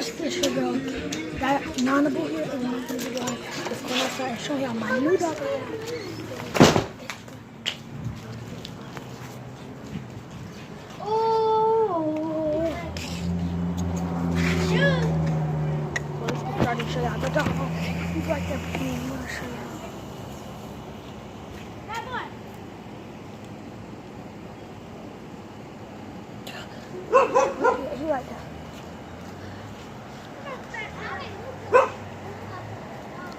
Let's get your girl. Got Nonable here, and I'm gonna be going. Let's go outside and show y'all my new dog. Oh! Shoot! Well, let's get started and show y'all the dog. He's right there. I'm gonna show y'all. He's right there.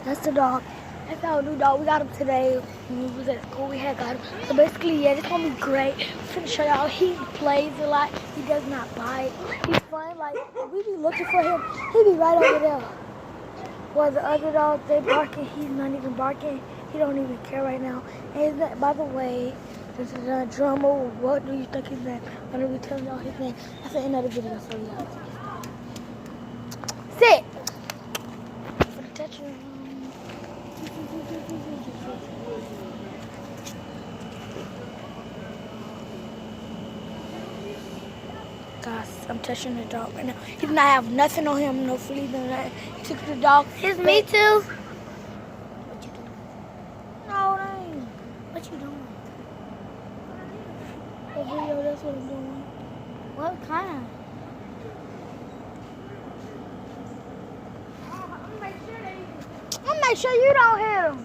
That's the dog. That's our new dog. We got him today when we was at school. We had got him. So basically, yeah, this gonna be great. I'm gonna show y'all. He plays a lot. He does not bite. He's fun. Like we be looking for him. He be right over there. While the other dogs, they barking. He's not even barking. He don't even care right now. And that, by the way, this is a drummer. What do you think his name? I'm gonna be telling y'all his name. That's the end of the video. So yeah. Sit. For the touch room. Guys, I'm touching the dog right now. He did not have nothing on him, no fleas or nothing. He took the dog. It's me too. What you doing? No, it ain't. What you doing? The video, that's what I'm doing. What kind? I'm gonna make sure you don't hit him.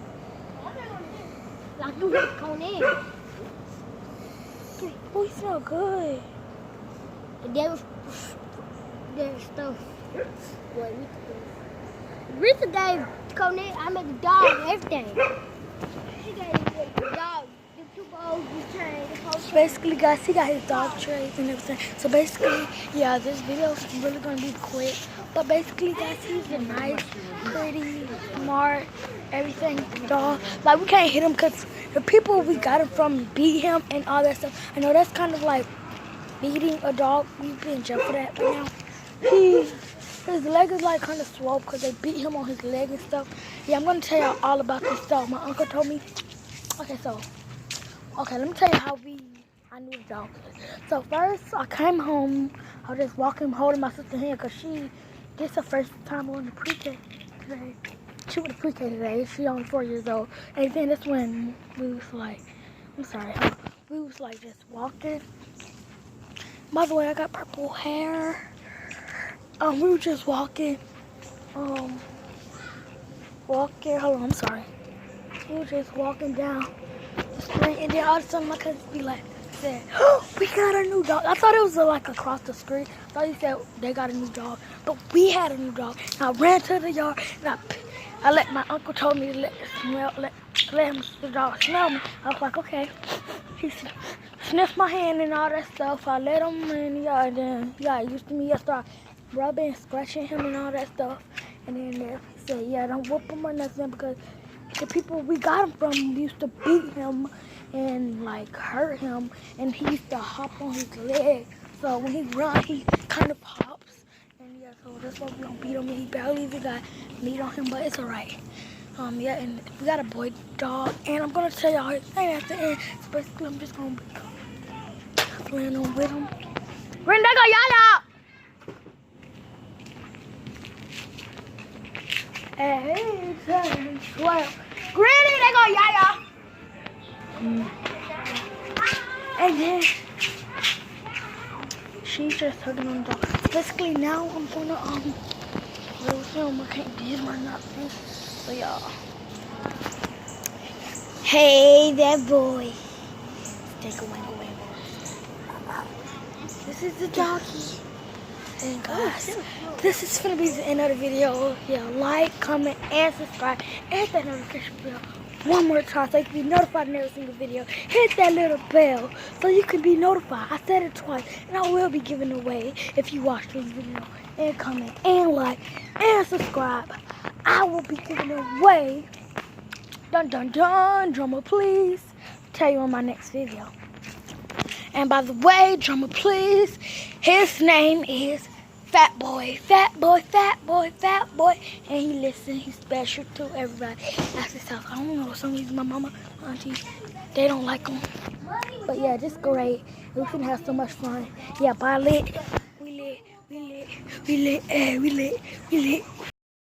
Like you hit Conan. Oh, he smell good. There's stuff. What Rita gave Conan, I made the dog everything. She gave the dog the 2 bowls, the chain, the whole Basically, guys, he got his dog trays and everything. So basically, yeah, this video is really gonna be quick. But basically, guys, he's a nice, pretty, smart, everything dog. Like we can't hit him because the people we got him from beat him and all that stuff. I know that's kind of like beating a dog. We've been in jail for that. But now, his leg is like kind of swole because they beat him on his leg and stuff. Yeah, I'm gonna tell y'all all about this stuff. My uncle told me. Okay, let me tell you how I knew the dog. So first, I came home. I was just walking, holding my sister's hand because this is her first time on the pre-K today. She went to pre-K today. She only 4 years old. And then that's when we was like, we was like just walking. By the way, I got purple hair. We were just walking. Hold on, I'm sorry. We were just walking down the street, and then all of a sudden my cousin be like, said, "Oh, we got a new dog." I thought it was like across the street. I thought he said they got a new dog, but we had a new dog. And I ran to the yard, and I let my uncle told me to let him the dog smell me. I was like, okay. He sniffed my hand and all that stuff. I let him in the yard, and then he got used to me. I started rubbing, scratching him and all that stuff. And then he said, yeah, don't whoop him or nothing because the people we got him from used to beat him and like hurt him, and he used to hop on his leg. So when he runs, he kind of hops. And yeah, so that's why we don't beat him. He barely even got meat on him, but it's alright. Yeah, and we got a boy dog, and I'm gonna tell y'all his name at the end. So basically, I'm just gonna be playing on with him. Ren, there go Yaya! Hey, 10, 12. Granny, there go Yaya! And then she's just hugging on the dog. Basically, now I'm gonna little film. I can't do my nothing. So y'all. Hey there, boy. Take a away. This is the doggy. And guys, this is gonna be the end of the video. Yeah, like, comment, and subscribe, and hit that notification bell one more time so you can be notified in every single video. Hit that little bell so you can be notified. I said it twice, and I will be giving away if you watch this video and comment and like and subscribe. I will be giving away. Dun dun dun, drummer please. Tell you on my next video. And by the way, drummer please, his name is Fat Boy, Fat Boy, Fat Boy, Fat Boy. And he listens, he's special to everybody. That's his house. I don't know, some of these, my mama, auntie, they don't like him. But yeah, just great. We can have so much fun. Yeah, but we lit. We lit. We lit. We lit. We lit.